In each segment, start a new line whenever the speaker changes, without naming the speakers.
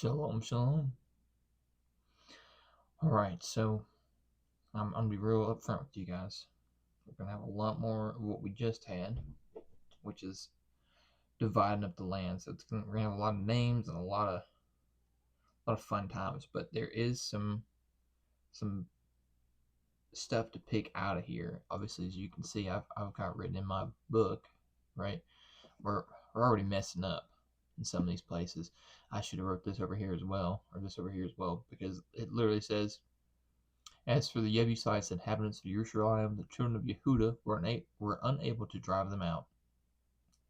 Shalom, shalom. All right, so I'm gonna be real upfront with you guys. We're gonna have a lot more of what we just had, which is dividing up the land. So we're gonna have a lot of names and a lot of fun times. But there is some stuff to pick out of here. Obviously, as you can see, I've got written in my book, right? We're already messing up in some of these places. I should have wrote this over here as well, or this over here as well, because it literally says, as for the Jebusites, inhabitants of Jerusalem, the children of Yehuda were unable to drive them out.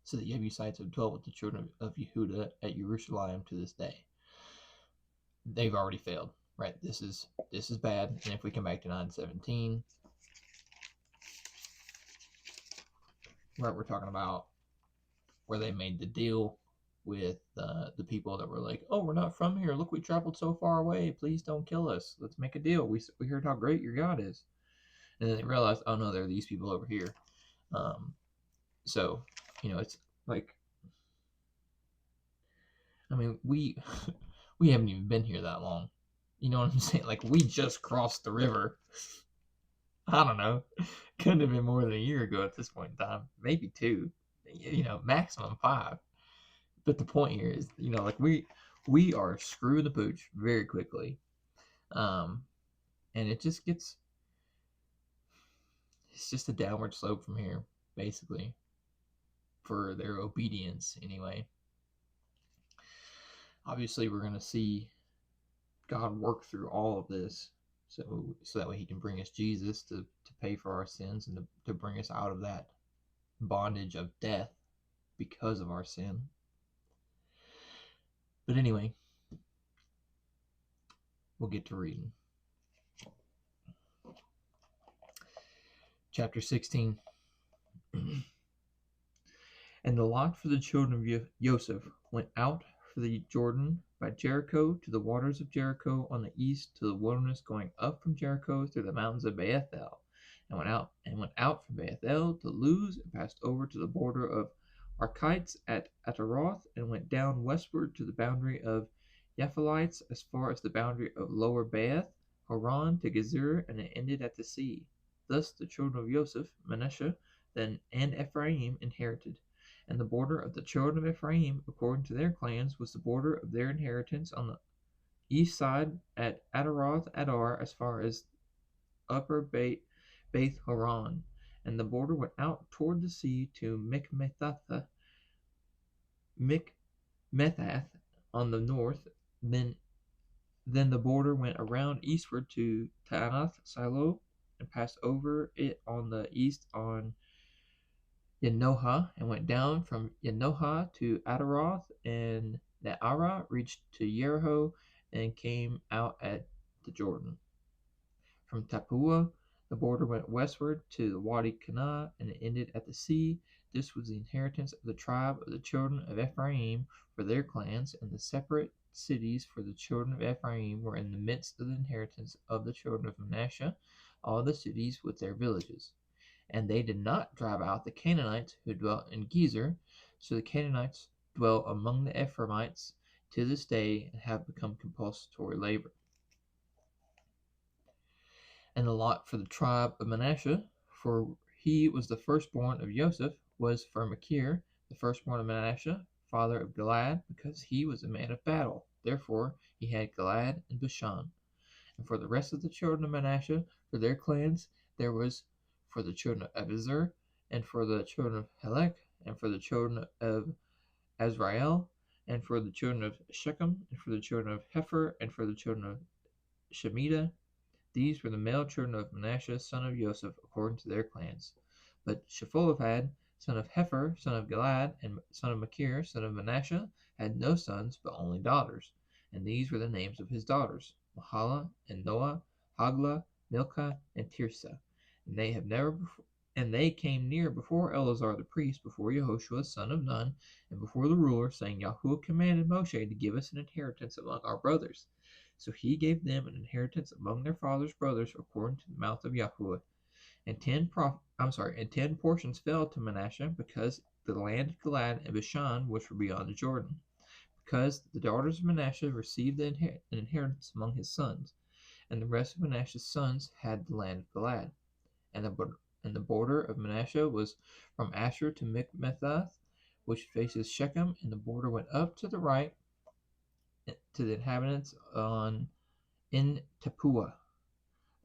So the Jebusites have dwelt with the children of Yehuda at Jerusalem to this day. They've already failed, right? This is bad. And if we come back to 9:17, right, we're talking about where they made the deal with the people that were like, "Oh, we're not from here. Look, we traveled so far away. Please don't kill us. Let's make a deal. We heard how great your God is." And then they realized, oh no, there are these people over here. So, it's like, I mean, we haven't even been here that long. You know what I'm saying? Like, we just crossed the river. I don't know. Couldn't have been more than a year ago at this point in time. Maybe 2. Maximum 5. But the point here is, like, we are screwing the pooch very quickly. And it just it's just a downward slope from here, basically, for their obedience anyway. Obviously, we're going to see God work through all of this so that way he can bring us Jesus to pay for our sins and to bring us out of that bondage of death because of our sin. But anyway, we'll get to reading. Chapter 16. And the lot for the children of Joseph went out for the Jordan by Jericho to the waters of Jericho on the east, to the wilderness going up from Jericho through the mountains of Bethel, and went out from Bethel to Luz, and passed over to the border of Archites at Ataroth, and went down westward to the boundary of Yaphalites as far as the boundary of Lower Beth Horon to Gezer, and it ended at the sea. Thus the children of Joseph, Manasseh, and Ephraim inherited. And the border of the children of Ephraim, according to their clans, was the border of their inheritance on the east side at Ataroth Adar, as far as upper Beth Horon. And the border went out toward the sea to Mikmethath on the north. Then the border went around eastward to Taanath Silo, and passed over it on the east on Yanoha, and went down from Yanoha to Ataroth, and Ne'ara reached to Jericho, and came out at the Jordan. From Tapua, the border went westward to the Wadi Kana, and it ended at the sea. This was the inheritance of the tribe of the children of Ephraim for their clans, and the separate cities for the children of Ephraim were in the midst of the inheritance of the children of Manasseh, all the cities with their villages. And they did not drive out the Canaanites who dwelt in Gezer, so the Canaanites dwell among the Ephraimites to this day and have become compulsory labor. And the lot for the tribe of Manasseh, for he was the firstborn of Joseph, was for Machir, the firstborn of Manasseh, father of Gilead, because he was a man of battle. Therefore he had Gilead and Bashan. And for the rest of the children of Manasseh, for their clans, there was for the children of Abizur, and for the children of Helek, and for the children of Azrael, and for the children of Shechem, and for the children of Hefer, and for the children of Shemitah. These were the male children of Manasseh, son of Joseph, according to their clans. But Shephophad, son of Hefer, son of Gilead, and son of Machir, son of Manasseh, had no sons, but only daughters. And these were the names of his daughters: Mahala, and Noah, Hagla, Milcah, and Tirzah. And they came near before Eleazar the priest, before Yehoshua son of Nun, and before the ruler, saying, Yahuwah commanded Moshe to give us an inheritance among our brothers. So he gave them an inheritance among their father's brothers, according to the mouth of Yahuwah. And 10 portions fell to Manasseh, because the land of Gilead and Bashan, which were beyond the Jordan, because the daughters of Manasseh received an inheritance among his sons, and the rest of Manasseh's sons had the land of Gilead. And the border of Manasseh was from Asher to Michmethath, which faces Shechem, and the border went up to the right to the inhabitants in Tappuah.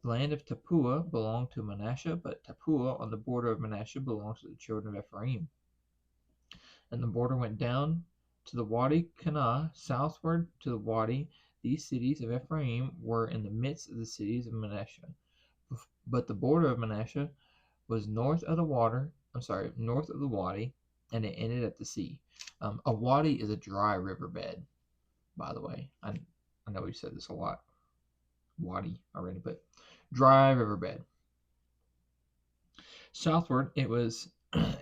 The land of Tappuah belonged to Manasseh, but Tappuah on the border of Manasseh belonged to the children of Ephraim. And the border went down to the Wadi Kanah, southward to the Wadi. These cities of Ephraim were in the midst of the cities of Manasseh. But the border of Manasseh was north of the Wadi, and it ended at the sea. A wadi is a dry riverbed, by the way. I know we've said this a lot, wadi already, but dry riverbed. Southward it was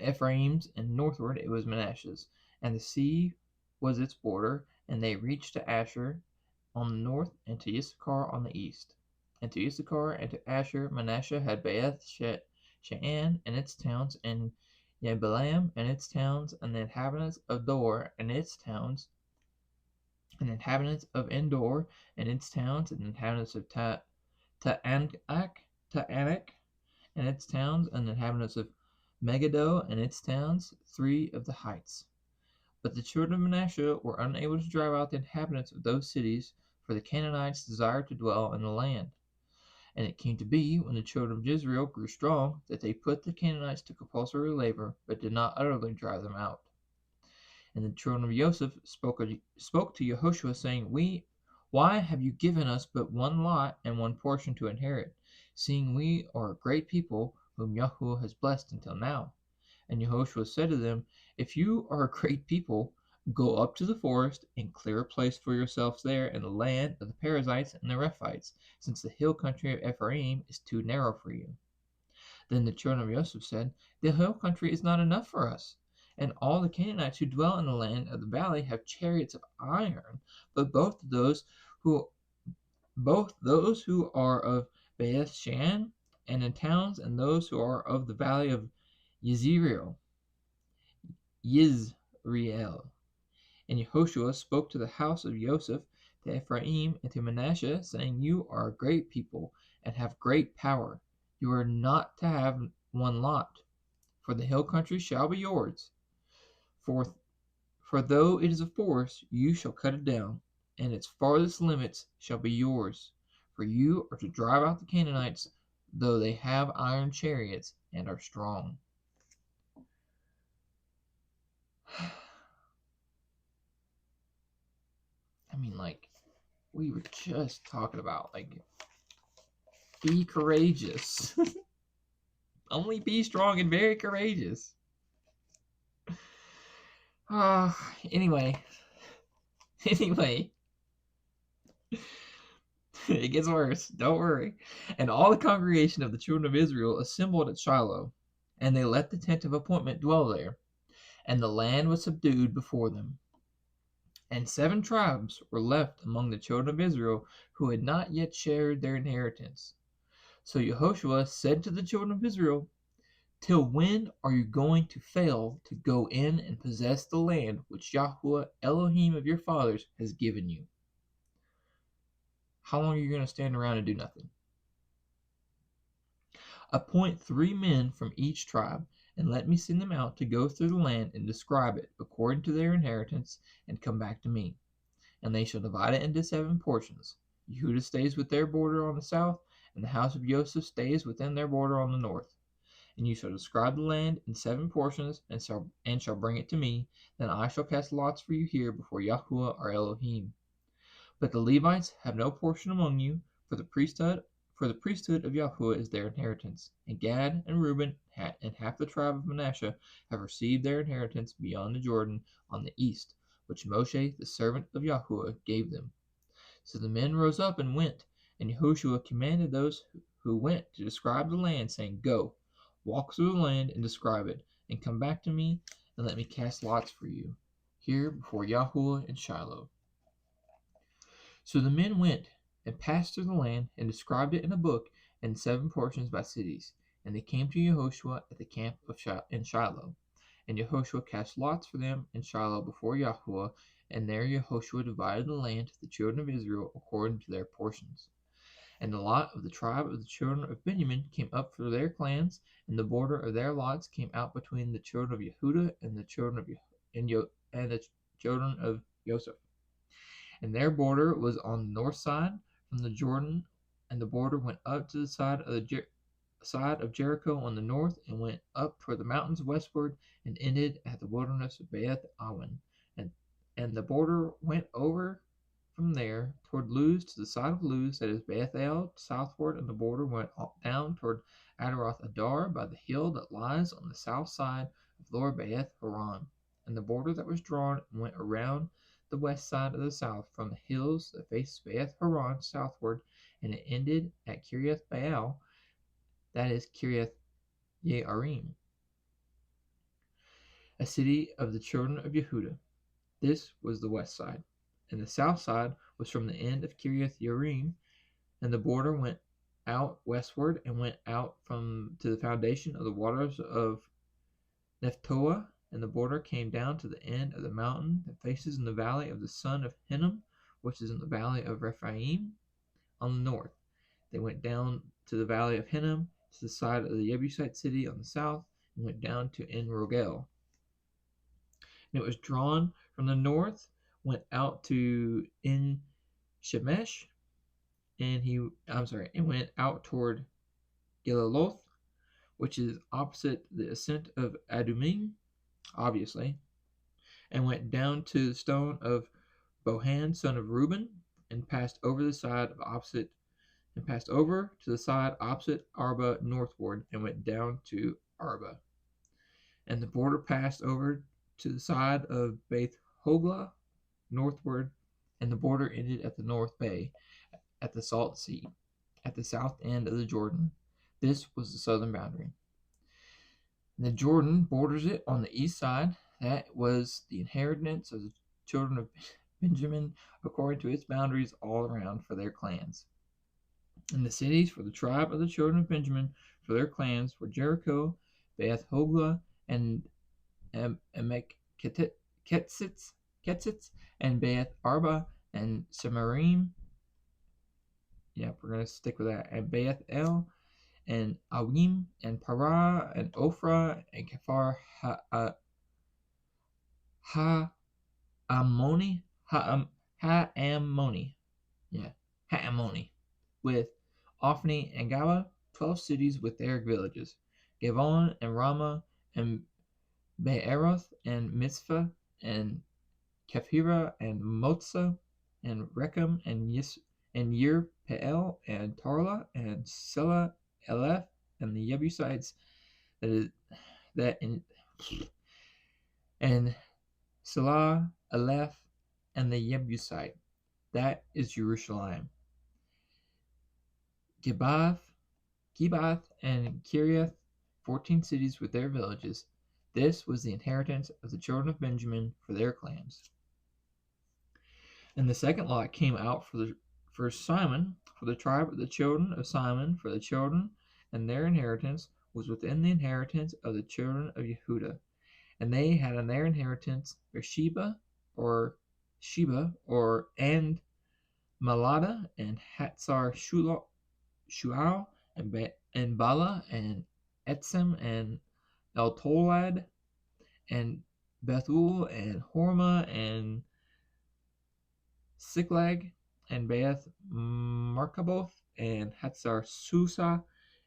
Ephraim's, and northward it was Manasseh's, and the sea was its border, and they reached to Asher on the north, and to Issachar on the east. And to Issachar and to Asher Manasseh had Beth Shean and its towns, and Yebalaam and its towns, and the inhabitants of Dor and its towns, and the inhabitants of Endor and its towns, and the inhabitants of Ta'anak and its towns, and the inhabitants of Megiddo and its towns, 3 of the heights. But the children of Manasseh were unable to drive out the inhabitants of those cities, for the Canaanites desired to dwell in the land. And it came to be, when the children of Israel grew strong, that they put the Canaanites to compulsory labor, but did not utterly drive them out. And the children of Joseph spoke to Yehoshua, saying, Why have you given us but one lot and one portion to inherit, seeing we are a great people, whom Yahuwah has blessed until now? And Yehoshua said to them, If you are a great people, go up to the forest and clear a place for yourselves there in the land of the Perizzites and the Rephites, since the hill country of Ephraim is too narrow for you. Then the children of Joseph said, The hill country is not enough for us, and all the Canaanites who dwell in the land of the valley have chariots of iron, but both those who are of Beth Shan and the towns, and those who are of the valley of Yizreel. And Yehoshua spoke to the house of Joseph, to Ephraim, and to Manasseh, saying, You are a great people, and have great power. You are not to have one lot, for the hill country shall be yours. For though it is a forest, you shall cut it down, and its farthest limits shall be yours. For you are to drive out the Canaanites, though they have iron chariots and are strong. I mean, we were just talking about, be courageous. Only be strong and very courageous. Anyway. It gets worse. Don't worry. And all the congregation of the children of Israel assembled at Shiloh, and they let the tent of appointment dwell there, and the land was subdued before them. And 7 tribes were left among the children of Israel who had not yet shared their inheritance. So Yehoshua said to the children of Israel, Till when are you going to fail to go in and possess the land which Yahuwah, Elohim of your fathers, has given you? How long are you going to stand around and do nothing? Appoint 3 men from each tribe, and let me send them out to go through the land and describe it according to their inheritance, and come back to me. And they shall divide it into 7 portions. Yehudah stays with their border on the south, and the house of Joseph stays within their border on the north. And you shall describe the land in 7 portions, and shall bring it to me. Then I shall cast lots for you here before Yahuwah our Elohim. But the Levites have no portion among you, for the priesthood of Yahuwah is their inheritance. And Gad and Reuben and half the tribe of Manasseh have received their inheritance beyond the Jordan on the east, which Moshe the servant of Yahuwah gave them. So the men rose up and went, and Yehoshua commanded those who went to describe the land, saying, Go, walk through the land and describe it, and come back to me, and let me cast lots for you, here before Yahuwah in Shiloh. So the men went and passed through the land and described it in a book in 7 portions by cities. And they came to Yehoshua at the camp in Shiloh. And Yehoshua cast lots for them in Shiloh before Yahuwah And there Yehoshua divided the land to the children of Israel according to their portions. And the lot of the tribe of the children of Benjamin came up for their clans, and the border of their lots came out between the children of Yehudah and the children of and the children of Joseph. And their border was on the north side from the Jordan, and the border went up to the side of Jericho on the north, and went up toward the mountains westward, and ended at the wilderness of Beth Awen. And the border went over from there toward Luz to the side of Luz, that is Bethel, southward, and the border went down toward Adaroth Adar by the hill that lies on the south side of Lower Beth Horon. And the border that was drawn went around the west side of the south from the hills that face Beth Horon southward, and it ended at Kiriath Baal, that is Kiriath Yearim, a city of the children of Yehudah. This was the west side. And the south side was from the end of Kiriath Yearim, and the border went out westward and went out to the foundation of the waters of Nephtoah, and the border came down to the end of the mountain that faces in the valley of the son of Hinnom, which is in the valley of Rephaim on the north. They went down to the valley of Hinnom, to the side of the Jebusite city on the south, and went down to En Rogel. And it was drawn from the north, went out to En Shemesh, and went out toward Gilaloth, which is opposite the ascent of Adumim, obviously, and went down to the stone of Bohan, son of Reuben, and passed over to the side opposite Arba northward, and went down to Arba. And the border passed over to the side of Beth Hogla northward, and the border ended at the North Bay, at the Salt Sea, at the south end of the Jordan. This was the southern boundary. And the Jordan borders it on the east side. That was the inheritance of the children of Benjamin, according to its boundaries all around for their clans. And the cities for the tribe of the children of Benjamin for their clans were Jericho, Beth Hogla, and Emek Ketzitz, and Beth Arba, and Samarim. Yeah, we're going to stick with that. And Beth El, and Awim, and Parah, and Ophrah, and Kafar Ha'amoni, with Ophni and Gaba, 12 cities with their villages, Gavon and Ramah, and Be'eroth, and Mitzvah, and Kephira, and Motza, and Rechem, and Yir Pe'el, and Tarla, and Selah Eleph, and the Jebusites, and Selah Eleph, and the Jebusite, that is Jerusalem. Gibath, and Kiriath, 14 cities with their villages. This was the inheritance of the children of Benjamin for their clans. And the second lot came out for Simon, for the tribe of the children of Simon, for the children, and their inheritance was within the inheritance of the children of Yehudah. And they had in their inheritance Beersheba, and Malada, and Hatzar Shual, and Bala, and Etzem, and Eltolad, and Bethul, and Hormah, and Siklag, and Beth Markaboth, and Hatzar Susa,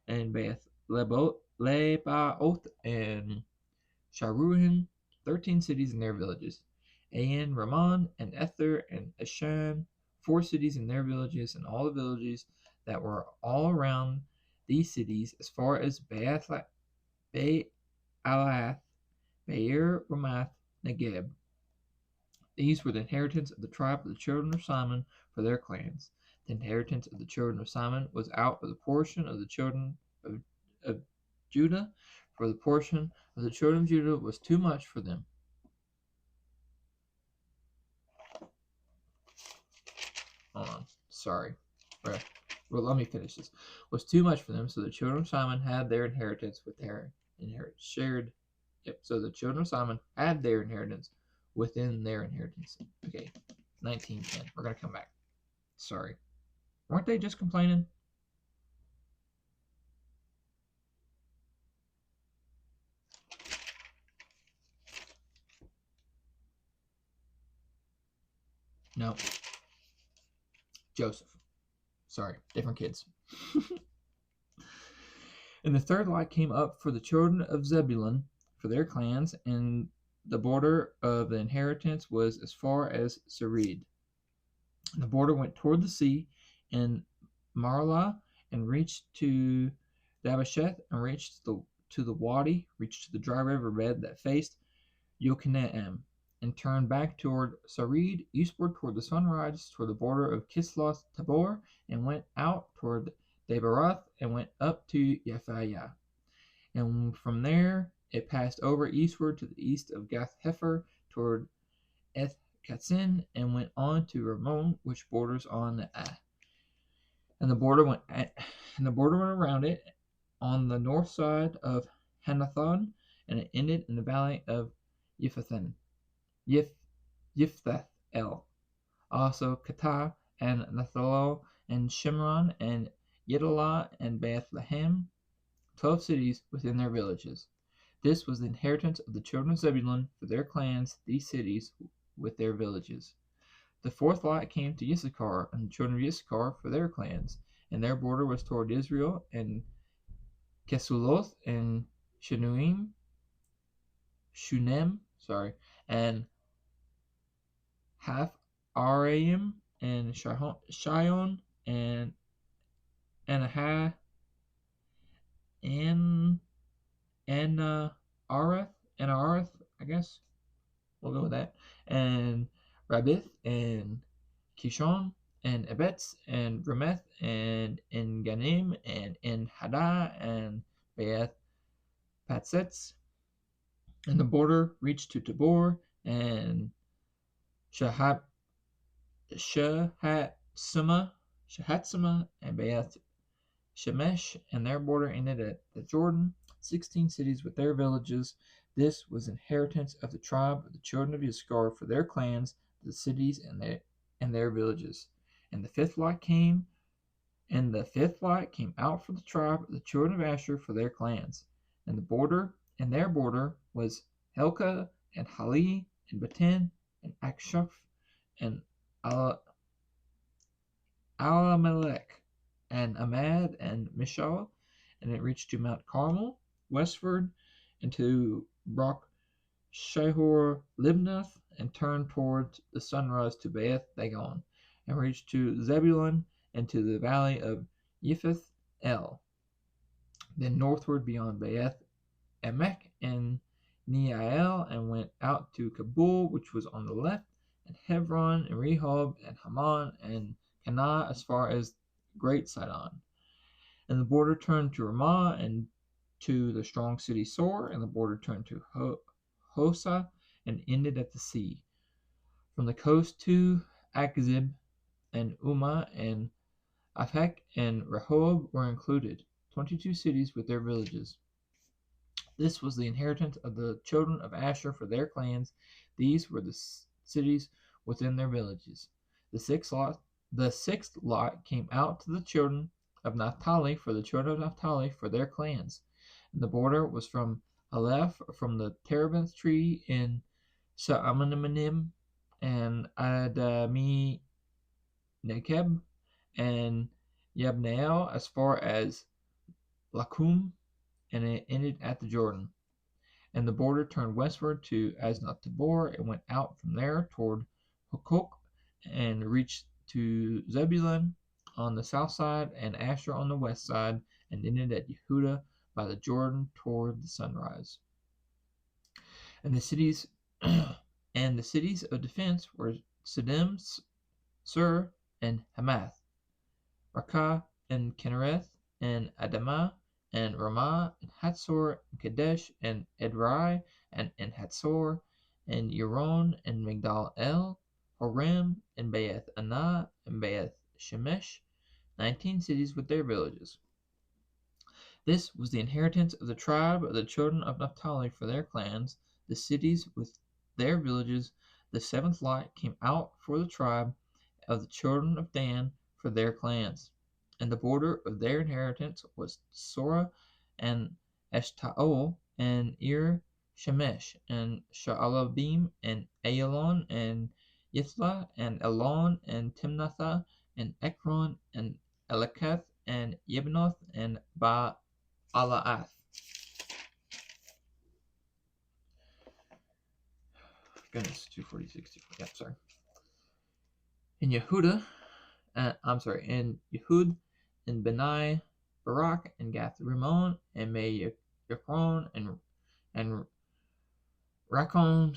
and Beth Lebaoth, and Sharuhin, 13 cities and their villages. Ain, Ramon, and Ether, and Ashan, 4 cities and their villages, and all the villages that were all around these cities, as far as Be'alath, Be'er, Ramath, Negeb. These were the inheritance of the tribe of the children of Simon for their clans. The inheritance of the children of Simon was out of the portion of the children of Judah, for the portion of the children of Judah was too much for them. Hold on, sorry. Well, let me finish this. Was too much for them, so the children of Simon had their inheritance with their shared. So the children of Simon had their inheritance within their inheritance. Okay, 19:10. We're going to come back. Sorry. Weren't they just complaining? No. Joseph. Sorry, different kids. And the third lot came up for the children of Zebulun for their clans, and the border of the inheritance was as far as Sarid. And the border went toward the sea, and Marlah, and reached to Dabasheth, and reached to the wadi, reached to the dry riverbed that faced Yokneam, and turned back toward Sarid, eastward toward the sunrise, toward the border of Kisloth Tabor, and went out toward Daberath, and went up to Yaphaiah. And from there it passed over eastward to the east of Gath Hefer, toward Eth Katzin, and went on to Ramon, which borders on the And the border went around it on the north side of Hanathon, and it ended in the valley of Yiphathan. Yiphthath El, also Katah, and Nathalol, and Shimron, and Yedalah, and Bethlehem, 12 cities within their villages. This was the inheritance of the children of Zebulun for their clans, these cities with their villages. The fourth lot came to Issachar, and the children of Issachar for their clans, and their border was toward Israel, and Kesuloth, and Shunem, and Half Araim, and Shion, and Anahah, and Arath, I guess. We'll go with that. And Rabith, and Kishon, and Ebetz, and Rameth, and Ganim, and En Haddah, and Beeth Patsetz. And the border reached to Tabor, and Shahatsuma, and Beeth Shemesh, and their border ended at the Jordan, 16 cities with their villages. This was inheritance of the tribe of the children of Issachar for their clans, the cities and their villages. And the fifth lot came out for the tribe of the children of Asher for their clans. And their border was Helka, and Hali, and Beten, and Akshaf, and Alamelech, and Amad, and Mishal, and it reached to Mount Carmel, westward, and to Broch Shehor Libnath, and turned toward the sunrise to Beth Dagon, and reached to Zebulun, and to the valley of Yiphath El. Then northward beyond Beth Emek and Neael, and went out to Kabul, which was on the left, and Hebron, and Rehob, and Haman, and Cana, as far as Great Sidon. And the border turned to Ramah, and to the strong city Sor, and the border turned to Hosa, and ended at the sea. From the coast to Akzib, and Umah, and Aphek, and Rehob were included, 22 cities with their villages. This was the inheritance of the children of Asher for their clans. These were the cities within their villages. The sixth lot came out to the children of Naphtali for the children of Naphtali for their clans. And the border was from Aleph, from the terebinth tree in Sha'amananim, and Adami Nekeb, and Yabneel, as far as Lakum, and it ended at the Jordan. And the border turned westward to Asnath Tabor, and went out from there toward Hukok, and reached to Zebulun on the south side, and Asher on the west side, and ended at Yehuda by the Jordan toward the sunrise. And the cities of defense were Siddim, Sur, and Hamath, Rakah, and Kinnereth, and Adamah, and Ramah, and Hatzor, and Kadesh, and Edrei, and Hatzor, and Yaron, and Migdal El, Horem, and Beeth Anah, and Beeth Shemesh, 19 cities with their villages. This was the inheritance of the tribe of the children of Naphtali for their clans, the cities with their villages the seventh lot came out for the tribe of the children of Dan for their clans. And the border of their inheritance was Sora and Eshtaol and Ir Shemesh and Sha'alabim and Ayalon and Yithla and Elon and Timnatha and Ekron and Elakath and Yebnoth and Baalaath. Goodness, 246. Yeah, sorry. In Yehuda, in Yehud, and Benai, Barak, and Gath Rimmon, and May Yakron, and Rakon,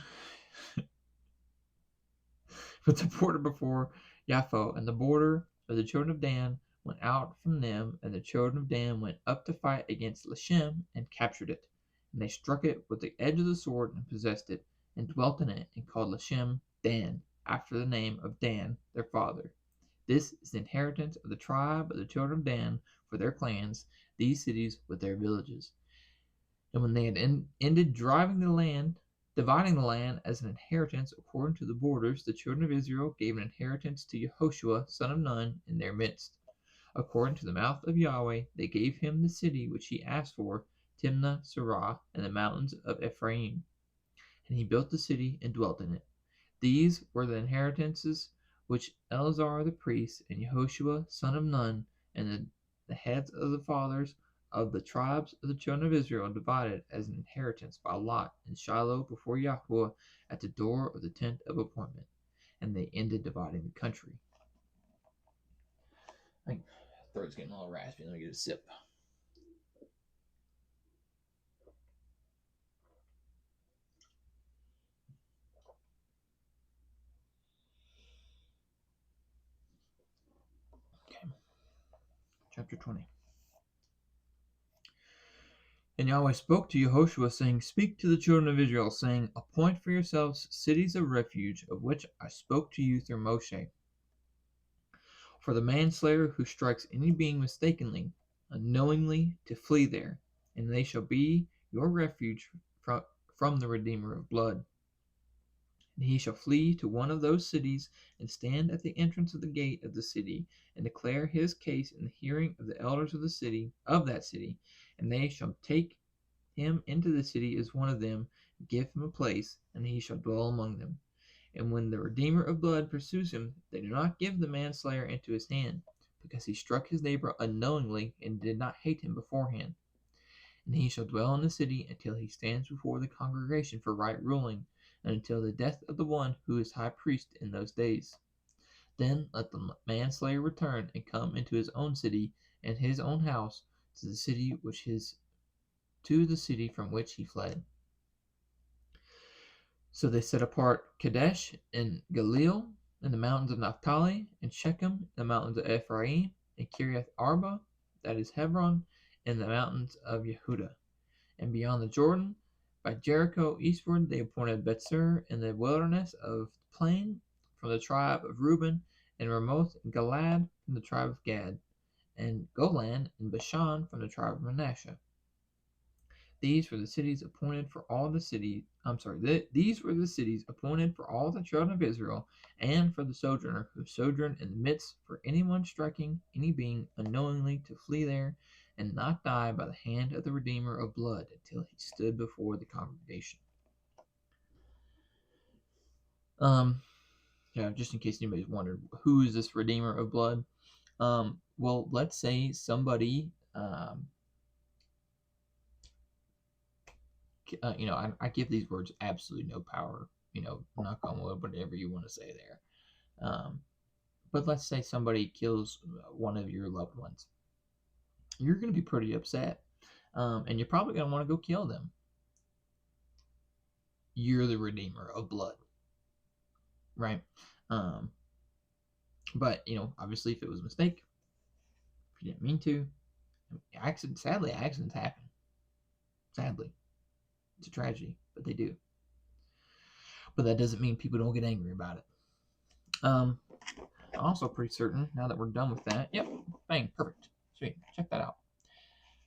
but the border before Yapho, and the border of the children of Dan went out from them, and the children of Dan went up to fight against Lashem and captured it. And they struck it with the edge of the sword and possessed it, and dwelt in it, and called Lashem Dan, after the name of Dan, their father. This is the inheritance of the tribe of the children of Dan for their clans, these cities with their villages. And when they had ended dividing the land as an inheritance according to the borders, the children of Israel gave an inheritance to Yehoshua, son of Nun, in their midst. According to the mouth of Yahweh, they gave him the city which he asked for, Timnah Serah, and the mountains of Ephraim. And he built the city and dwelt in it. These were the inheritances which Eleazar the priest and Yehoshua, son of Nun, and the heads of the fathers of the tribes of the children of Israel divided as an inheritance by lot in Shiloh before Yahweh at the door of the tent of appointment. And they ended dividing the country. My throat's getting a little raspy. Let me get a sip. Okay. Chapter 20. And Yahweh spoke to Yehoshua, saying, Speak to the children of Israel, saying, Appoint for yourselves cities of refuge, of which I spoke to you through Moshe. For the manslayer who strikes any being mistakenly, unknowingly, to flee there, and they shall be your refuge from the Redeemer of blood. And he shall flee to one of those cities, and stand at the entrance of the gate of the city, and declare his case in the hearing of the elders of that city, and they shall take him into the city as one of them, and give him a place, and he shall dwell among them. And when the Redeemer of blood pursues him, they do not give the manslayer into his hand, because he struck his neighbor unknowingly, and did not hate him beforehand. And he shall dwell in the city until he stands before the congregation for right ruling, and until the death of the one who is high priest in those days. Then let the manslayer return and come into his own city and his own house, to the city from which he fled. So they set apart Kadesh and Galil in the mountains of Naphtali, and Shechem in the mountains of Ephraim, and Kiriath Arba, that is Hebron, in the mountains of Yehuda. And beyond the Jordan, by Jericho eastward, they appointed Bethsur in the wilderness of the plain from the tribe of Reuben, and Ramoth and Galad from the tribe of Gad, and Golan and Bashan from the tribe of Manasseh. These were the cities appointed for all the these were the cities appointed for all the children of Israel, and for the sojourner who sojourned in the midst, for anyone striking any being unknowingly to flee there, and not die by the hand of the Redeemer of blood until he stood before the congregation. Just in case anybody's wondered, who is this Redeemer of blood? Well, let's say somebody, I give these words absolutely no power, knock on wood, whatever you want to say there. But let's say somebody kills one of your loved ones. You're going to be pretty upset, and you're probably going to want to go kill them. You're the Redeemer of blood, right? But, obviously if it was a mistake, if you didn't mean to, sadly, accidents happen. Sadly. It's a tragedy, but they do. But that doesn't mean people don't get angry about it. I'm also pretty certain, now that we're done with that, yep, bang, perfect, sweet, check that out.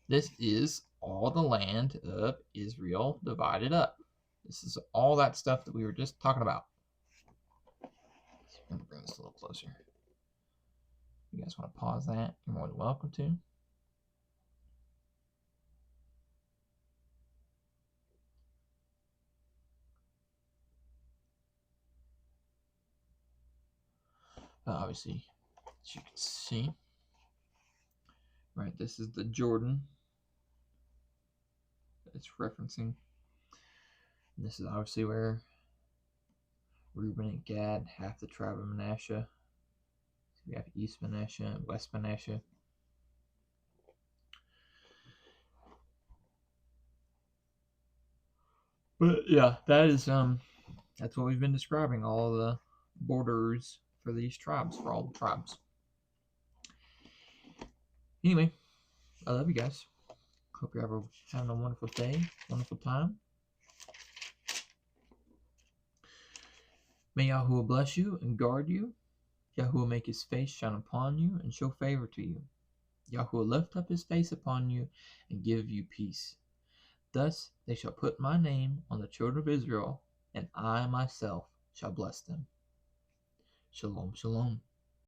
This is all the land of Israel divided up. This is all that stuff that we were just talking about. Let me bring this a little closer. If you guys want to pause that, you're more than welcome to. Obviously, as you can see, right, this is the Jordan that it's referencing. And this is obviously where Reuben and Gad, half the tribe of Manasseh. So we have East Manasseh and West Manasseh. But yeah, that's what we've been describing, all the borders for these tribes, for all the tribes. Anyway, I love you guys. Hope you're having a wonderful day, wonderful time. May Yahuwah bless you and guard you. Yahuwah make his face shine upon you and show favor to you. Yahuwah lift up his face upon you and give you peace. Thus they shall put my name on the children of Israel, and I myself shall bless them. Shalom, shalom.